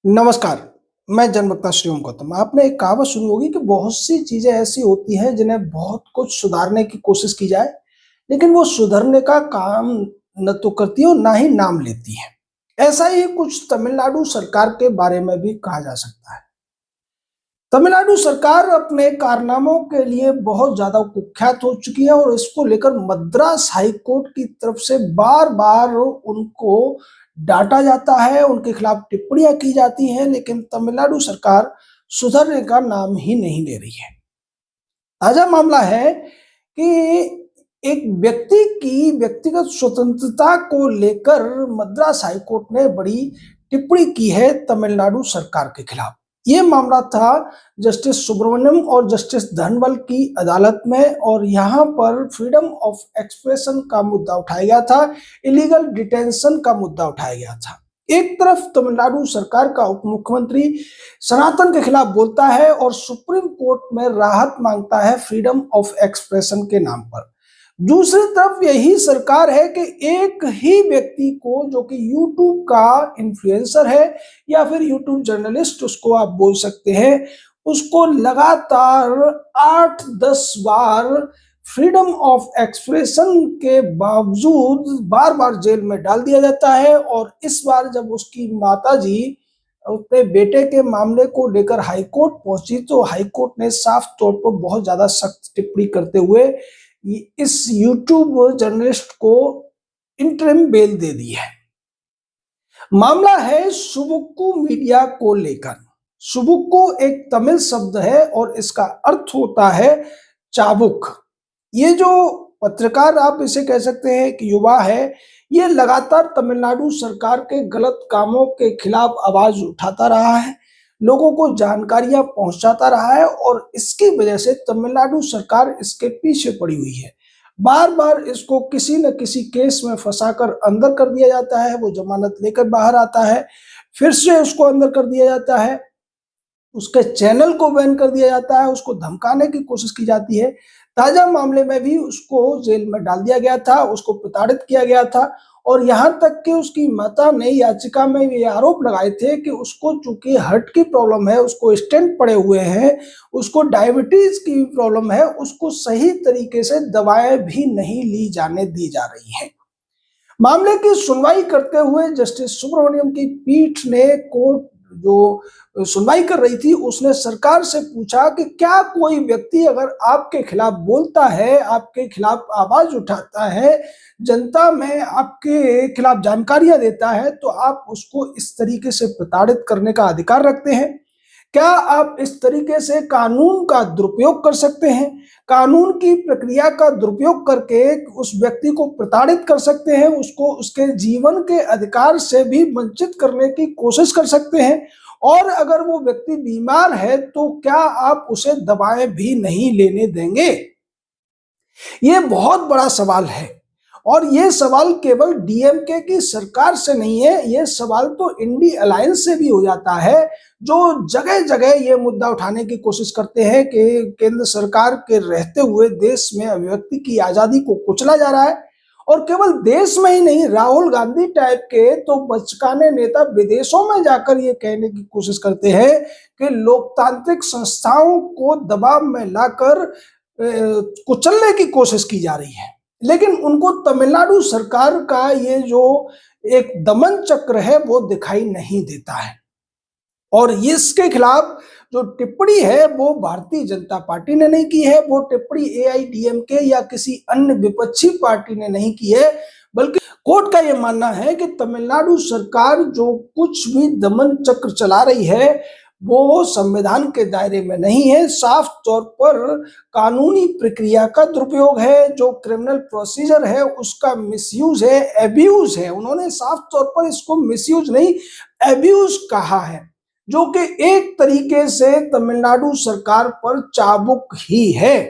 नमस्कार, मैं जनवक्ता श्रीओम गौतम। आपने एक कहावत सुनी होगी कि बहुत सी चीजें ऐसी होती हैं जिन्हें बहुत कुछ सुधारने की कोशिश की जाए, लेकिन वो सुधरने का काम न तो करती है और ना ही नाम लेती है। ऐसा ही कुछ तमिलनाडु सरकार के बारे में भी कहा जा सकता है। तमिलनाडु सरकार अपने कारनामों के लिए बहुत ज्यादा कुख्यात हो चुकी है और इसको लेकर मद्रास हाई कोर्ट की तरफ से बार-बार उनको डांटा जाता है, उनके खिलाफ टिप्पणियां की जाती हैं, लेकिन तमिलनाडु सरकार सुधरने का नाम ही नहीं ले रही है। ताजा मामला है कि एक व्यक्ति की व्यक्तिगत स्वतंत्रता को लेकर मद्रास हाई कोर्ट ने बड़ी टिप्पणी की है तमिलनाडु सरकार के खिलाफ। ये मामला था जस्टिस सुब्रमण्यम और जस्टिस धनवल की अदालत में और यहाँ पर फ्रीडम ऑफ एक्सप्रेशन का मुद्दा उठाया गया था, इलीगल डिटेंशन का मुद्दा उठाया गया था। एक तरफ तमिलनाडु सरकार का उप मुख्यमंत्री सनातन के खिलाफ बोलता है और सुप्रीम कोर्ट में राहत मांगता है फ्रीडम ऑफ एक्सप्रेशन के नाम पर। दूसरी तरफ यही सरकार है कि एक ही व्यक्ति को, जो कि यूट्यूब का इन्फ्लुएंसर है या फिर यूट्यूब जर्नलिस्ट उसको आप बोल सकते हैं, उसको लगातार 8-10 बार फ्रीडम ऑफ एक्सप्रेशन के बावजूद बार-बार जेल में डाल दिया जाता है। और इस बार जब उसकी माताजी अपने बेटे के मामले को लेकर हाई कोर्ट पहुंची तो हाई कोर्ट ने साफ तौर पर बहुत ज्यादा सख्त टिप्पणी करते हुए इस यूट्यूब जर्नलिस्ट को इंटरिम बेल दे दी है। मामला है सुबुक्कू मीडिया को लेकर। सुबुक्कू एक तमिल शब्द है और इसका अर्थ होता है चाबुक। ये जो पत्रकार, आप इसे कह सकते हैं कि युवा है, ये लगातार तमिलनाडु सरकार के गलत कामों के खिलाफ आवाज उठाता रहा है, लोगों को जानकारियां पहुंचाता रहा है और इसकी वजह से तमिलनाडु सरकार इसके पीछे पड़ी हुई है। बार बार इसको किसी न किसी केस में फंसाकर अंदर कर दिया जाता है, वो जमानत लेकर बाहर आता है, फिर से उसको अंदर कर दिया जाता है, उसके चैनल को बैन कर दिया जाता है, उसको धमकाने की कोशिश की जाती है। ताजा मामले में भी उसको जेल में डाल दिया गया था, उसको प्रताड़ित किया गया था और यहाँ तक कि उसकी माता ने याचिका में ये आरोप लगाए थे कि उसको चूंकि हार्ट की प्रॉब्लम है, उसको स्टेंट पड़े हुए हैं, उसको डायबिटीज की प्रॉब्लम है, उसको सही तरीके से दवाएं भी नहीं ली जाने दी जा रही हैं। मामले की सुनवाई करते हुए जस्टिस सुब्रमण्यम की पीठ ने, कोर्ट जो सुनवाई कर रही थी, उसने सरकार से पूछा कि क्या कोई व्यक्ति अगर आपके खिलाफ बोलता है, आपके खिलाफ आवाज उठाता है, जनता में आपके खिलाफ जानकारियां देता है, तो आप उसको इस तरीके से प्रताड़ित करने का अधिकार रखते हैं? क्या आप इस तरीके से कानून का दुरुपयोग कर सकते हैं? कानून की प्रक्रिया का दुरुपयोग करके उस व्यक्ति को प्रताड़ित कर सकते हैं, उसको उसके जीवन के अधिकार से भी वंचित करने की कोशिश कर सकते हैं? और अगर वो व्यक्ति बीमार है तो क्या आप उसे दवाएं भी नहीं लेने देंगे? ये बहुत बड़ा सवाल है और ये सवाल केवल डीएमके की सरकार से नहीं है, ये सवाल तो इंडी अलायंस से भी हो जाता है, जो जगह जगह ये मुद्दा उठाने की कोशिश करते हैं कि केंद्र सरकार के रहते हुए देश में अभिव्यक्ति की आजादी को कुचला जा रहा है। और केवल देश में ही नहीं, राहुल गांधी टाइप के तो बचकाने नेता विदेशों में जाकर ये कहने की कोशिश करते हैं कि लोकतांत्रिक संस्थाओं को दबाव में लाकर कुचलने की कोशिश की जा रही है। लेकिन उनको तमिलनाडु सरकार का ये जो एक दमन चक्र है वो दिखाई नहीं देता है और इसके खिलाफ जो टिप्पणी है वो भारतीय जनता पार्टी ने नहीं की है, वो टिप्पणी एआईडीएमके या किसी अन्य विपक्षी पार्टी ने नहीं की है, बल्कि कोर्ट का यह मानना है कि तमिलनाडु सरकार जो कुछ भी दमन चक्र चला रही है वो संविधान के दायरे में नहीं है, साफ तौर पर कानूनी प्रक्रिया का दुरुपयोग है, जो क्रिमिनल प्रोसीजर है उसका मिसयूज है, एब्यूज है। उन्होंने साफ तौर पर इसको मिसयूज नहीं, एब्यूज कहा है, जो कि एक तरीके से तमिलनाडु सरकार पर चाबुक ही है,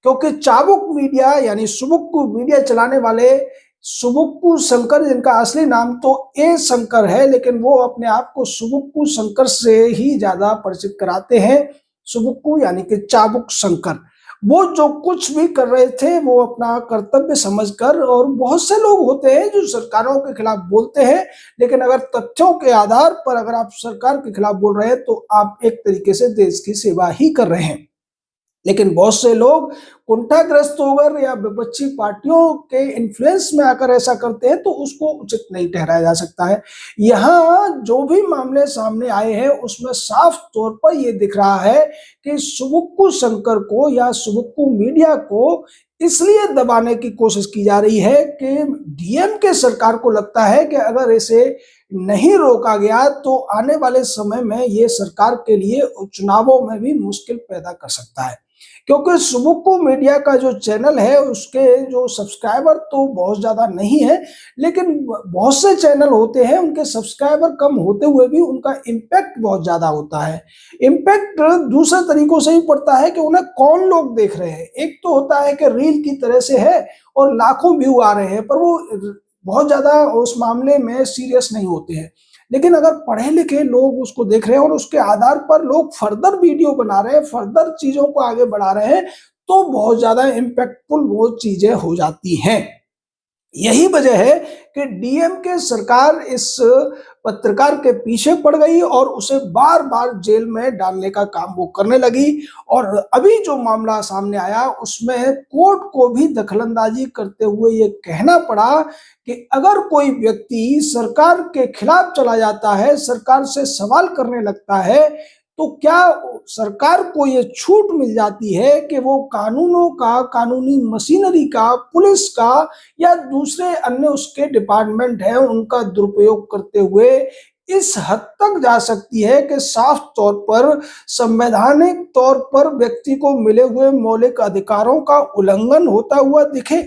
क्योंकि चाबुक मीडिया यानी सुबुक्कू मीडिया चलाने वाले सुबुक्कू शंकर, जिनका असली नाम तो ए शंकर है, लेकिन वो अपने आप को सुबुक्कू शंकर से ही ज्यादा परिचित कराते हैं, सुबुक्कू यानी कि चाबुक शंकर। वो जो कुछ भी कर रहे थे वो अपना कर्तव्य समझकर, और बहुत से लोग होते हैं जो सरकारों के खिलाफ बोलते हैं, लेकिन अगर तथ्यों के आधार पर अगर आप सरकार के खिलाफ बोल रहे हैं तो आप एक तरीके से देश की सेवा ही कर रहे हैं। लेकिन बहुत से लोग कुंठाग्रस्त होकर या विपक्षी पार्टियों के इन्फ्लुएंस में आकर ऐसा करते हैं तो उसको उचित नहीं ठहराया जा सकता है। यहाँ जो भी मामले सामने आए हैं उसमें साफ तौर पर ये दिख रहा है कि सुबुक्कू शंकर को या सुबुक्कू मीडिया को इसलिए दबाने की कोशिश की जा रही है कि डीएमके सरकार को लगता है कि अगर इसे नहीं रोका गया तो आने वाले समय में ये सरकार के लिए चुनावों में भी मुश्किल पैदा कर सकता है। क्योंकि सुबुक्कू मीडिया का जो चैनल है उसके जो सब्सक्राइबर तो बहुत ज़्यादा नहीं है, लेकिन बहुत से चैनल होते हैं उनके सब्सक्राइबर कम होते हुए भी उनका इम्पैक्ट बहुत ज़्यादा होता है। इम्पैक्ट दूसरे तरीकों से ही पड़ता है कि उन्हें कौन लोग देख रहे हैं। एक तो होता है कि रील की तरह से है और लाखों व्यू आ रहे हैं, पर वो बहुत ज़्यादा उस मामले में सीरियस नहीं होते हैं। लेकिन अगर पढ़े लिखे लोग उसको देख रहे हैं और उसके आधार पर लोग फर्दर वीडियो बना रहे हैं, फर्दर चीज़ों को आगे बढ़ा रहे हैं, तो बहुत ज़्यादा इम्पैक्टफुल वो चीज़ें हो जाती हैं। यही वजह है कि डीएमके सरकार इस पत्रकार के पीछे पड़ गई और उसे बार-बार जेल में डालने का काम वो करने लगी। और अभी जो मामला सामने आया उसमें कोर्ट को भी दखलंदाजी करते हुए ये कहना पड़ा कि अगर कोई व्यक्ति सरकार के खिलाफ चला जाता है, सरकार से सवाल करने लगता है, तो क्या सरकार को ये छूट मिल जाती है कि वो कानूनों का, कानूनी मशीनरी का, पुलिस का या दूसरे अन्य उसके डिपार्टमेंट है उनका दुरुपयोग करते हुए इस हद तक जा सकती है कि साफ तौर पर संवैधानिक तौर पर व्यक्ति को मिले हुए मौलिक अधिकारों का उल्लंघन होता हुआ दिखे।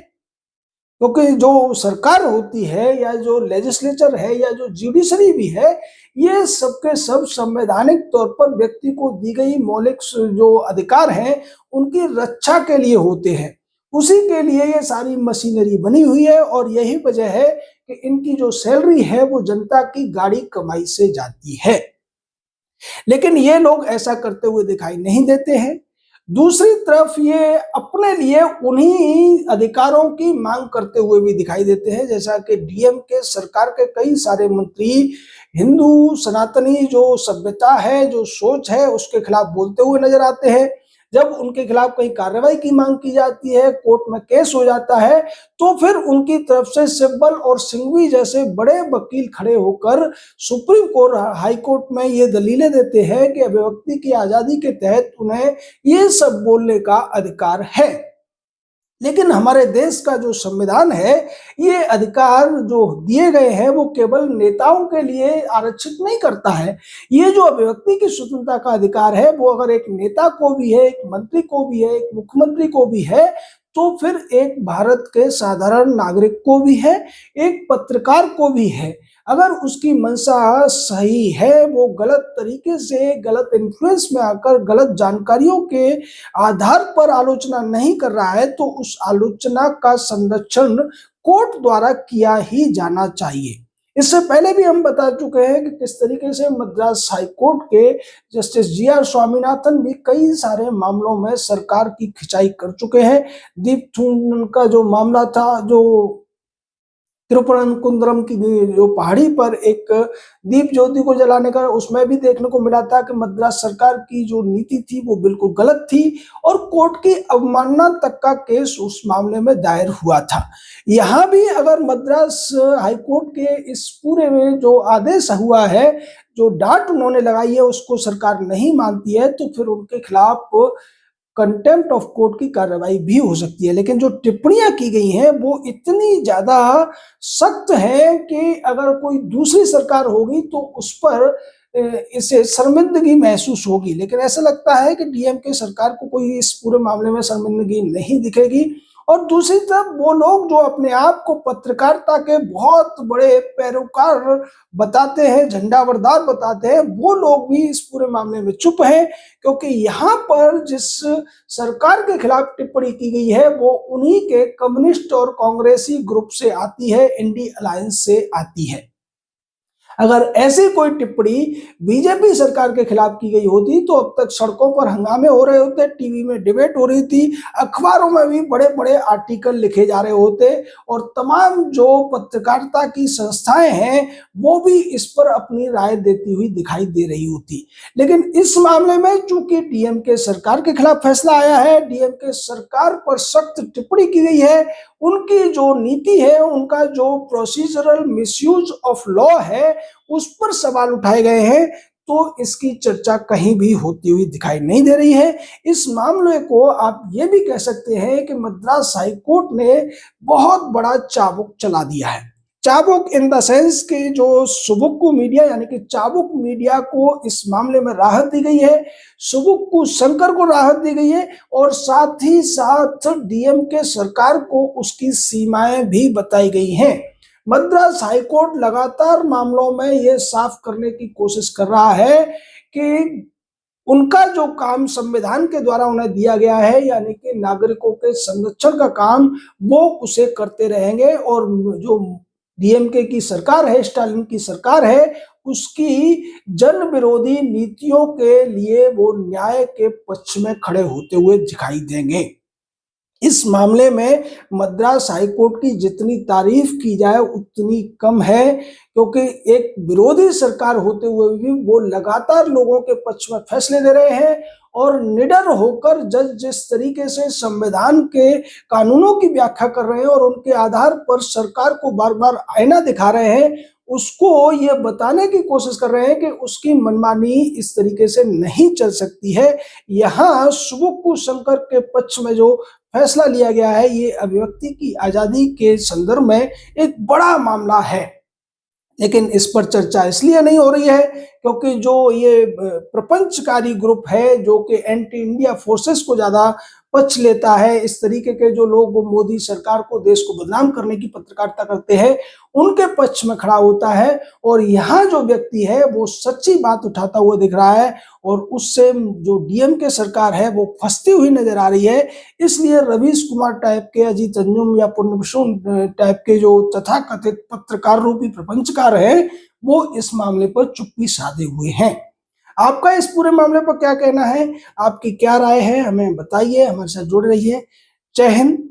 क्योंकि जो सरकार होती है या जो लेजिस्लेचर है या जो जुडिशरी भी है, ये सबके सब संवैधानिक तौर पर व्यक्ति को दी गई मौलिक जो अधिकार हैं उनकी रक्षा के लिए होते हैं। उसी के लिए ये सारी मशीनरी बनी हुई है और यही वजह है कि इनकी जो सैलरी है वो जनता की गाड़ी कमाई से जाती है। लेकिन ये लोग ऐसा करते हुए दिखाई नहीं देते हैं। दूसरी तरफ ये अपने लिए उन्हीं अधिकारों की मांग करते हुए भी दिखाई देते हैं, जैसा कि डीएमके सरकार के कई सारे मंत्री हिंदू सनातनी जो सभ्यता है, जो सोच है, उसके खिलाफ बोलते हुए नजर आते हैं। जब उनके खिलाफ कहीं कार्रवाई की मांग की जाती है, कोर्ट में केस हो जाता है, तो फिर उनकी तरफ से सिब्बल और सिंघवी जैसे बड़े वकील खड़े होकर सुप्रीम कोर्ट, हाई कोर्ट में ये दलीलें देते हैं कि अभिव्यक्ति की आजादी के तहत उन्हें ये सब बोलने का अधिकार है। लेकिन हमारे देश का जो संविधान है, ये अधिकार जो दिए गए हैं वो केवल नेताओं के लिए आरक्षित नहीं करता है। ये जो अभिव्यक्ति की स्वतंत्रता का अधिकार है वो अगर एक नेता को भी है, एक मंत्री को भी है, एक मुख्यमंत्री को भी है, तो फिर एक भारत के साधारण नागरिक को भी है, एक पत्रकार को भी है। अगर उसकी मंशा सही है, वो गलत तरीके से, गलत इन्फ्लुएंस में आकर गलत जानकारियों के आधार पर आलोचना नहीं कर रहा है, तो उस आलोचना का संरक्षण कोर्ट द्वारा किया ही जाना चाहिए। इससे पहले भी हम बता चुके हैं कि किस तरीके से मद्रास हाई कोर्ट के जस्टिस जी.आर. स्वामीनाथन भी कई सारे मामलों में सरकार की खिंचाई कर चुके हैं। दीप का जो मामला था, जो तिरुपरंकुंद्रम की जो पहाड़ी पर एक दीप ज्योति को जलाने का, उसमें भी देखने को मिला था कि मद्रास सरकार की जो नीति थी वो बिल्कुल गलत थी और कोर्ट की अवमानना तक का केस उस मामले में दायर हुआ था। यहाँ भी अगर मद्रास हाई कोर्ट के इस पूरे में जो आदेश हुआ है, जो डांट उन्होंने लगाई है, उसको सरकार नहीं मानती है, तो फिर उनके खिलाफ कंटेम्प्ट ऑफ कोर्ट की कार्रवाई भी हो सकती है। लेकिन जो टिप्पणियां की गई हैं वो इतनी ज्यादा सख्त है कि अगर कोई दूसरी सरकार होगी तो उस पर इसे शर्मिंदगी महसूस होगी। लेकिन ऐसा लगता है कि डीएमके सरकार को कोई इस पूरे मामले में शर्मिंदगी नहीं दिखेगी। और दूसरी तरफ वो लोग जो अपने आप को पत्रकारिता के बहुत बड़े पैरोकार बताते हैं, झंडावरदार बताते हैं, वो लोग भी इस पूरे मामले में चुप हैं, क्योंकि यहाँ पर जिस सरकार के खिलाफ टिप्पणी की गई है वो उन्हीं के कम्युनिस्ट और कांग्रेसी ग्रुप से आती है, इंडी अलायंस से आती है। अगर ऐसी कोई टिप्पणी बीजेपी सरकार के खिलाफ की गई होती तो अब तक सड़कों पर हंगामे हो रहे होते, टीवी में डिबेट हो रही थी, अखबारों में भी बड़े-बड़े आर्टिकल लिखे जा रहे होते और तमाम जो पत्रकारिता की संस्थाएं हैं वो भी इस पर अपनी राय देती हुई दिखाई दे रही होती। लेकिन इस मामले में चूंकि डीएमके सरकार के खिलाफ फैसला आया है, डीएमके सरकार पर सख्त टिप्पणी की गई है, उनकी जो नीति है, उनका जो प्रोसीजरल मिसयूज ऑफ लॉ है, उस पर सवाल उठाए गए हैं, तो इसकी चर्चा कहीं भी होती हुई दिखाई नहीं दे रही है। इस मामले को आप ये भी कह सकते हैं कि मद्रास हाई कोर्ट ने बहुत बड़ा चाबुक चला दिया है। चाबुक इन द सेंस कि जो सुबुक्कू मीडिया यानी कि चाबुक मीडिया को इस मामले में राहत दी गई है, सुबुक्कू शंकर को राहत दी गई है और साथ ही साथ डीएमके सरकार को उसकी सीमाएं भी बताई गई हैं। मद्रास हाईकोर्ट लगातार मामलों में ये साफ करने की कोशिश कर रहा है कि उनका जो काम संविधान के द्वारा उन्हें दिया गया है यानी कि नागरिकों के संरक्षण का काम, वो उसे करते रहेंगे और जो डीएमके की सरकार है, स्टालिन की सरकार है, उसकी जन विरोधी नीतियों के लिए वो न्याय के पक्ष में खड़े होते हुए दिखाई देंगे। इस मामले में मद्रास हाईकोर्ट की जितनी तारीफ की जाए उतनी कम है, क्योंकि एक विरोधी सरकार होते हुए भी वो लगातार लोगों के पक्ष में फैसले दे रहे हैं और निडर होकर जज जिस तरीके से संविधान के कानूनों की व्याख्या कर रहे हैं और उनके आधार पर सरकार को बार बार आईना दिखा रहे हैं, उसको ये बताने की कोशिश कर रहे हैं कि उसकी मनमानी इस तरीके से नहीं चल सकती है। यहाँ सुबुक्कू शंकर के पक्ष में जो फैसला लिया गया है, ये अभिव्यक्ति की आजादी के संदर्भ में एक बड़ा मामला है। लेकिन इस पर चर्चा इसलिए नहीं हो रही है क्योंकि जो ये प्रपंचकारी ग्रुप है जो कि एंटी इंडिया फोर्सेस को ज्यादा पक्ष लेता है, इस तरीके के जो लोग मोदी सरकार को, देश को बदनाम करने की पत्रकारिता करते हैं, उनके पक्ष में खड़ा होता है और यहाँ जो व्यक्ति है वो सच्ची बात उठाता हुआ दिख रहा है और उससे जो डीएमके सरकार है वो फंसती हुई नजर आ रही है। इसलिए रवीश कुमार टाइप के, अजीत अंजुम या पुण्यभूषण टाइप के जो तथाकथित पत्रकार रूपी प्रपंचकार हैं, वो इस मामले पर चुप्पी साधे हुए हैं। आपका इस पूरे मामले पर क्या कहना है? आपकी क्या राय है? हमें बताइए, हमारे साथ जुड़े रहिए। जय हिंद।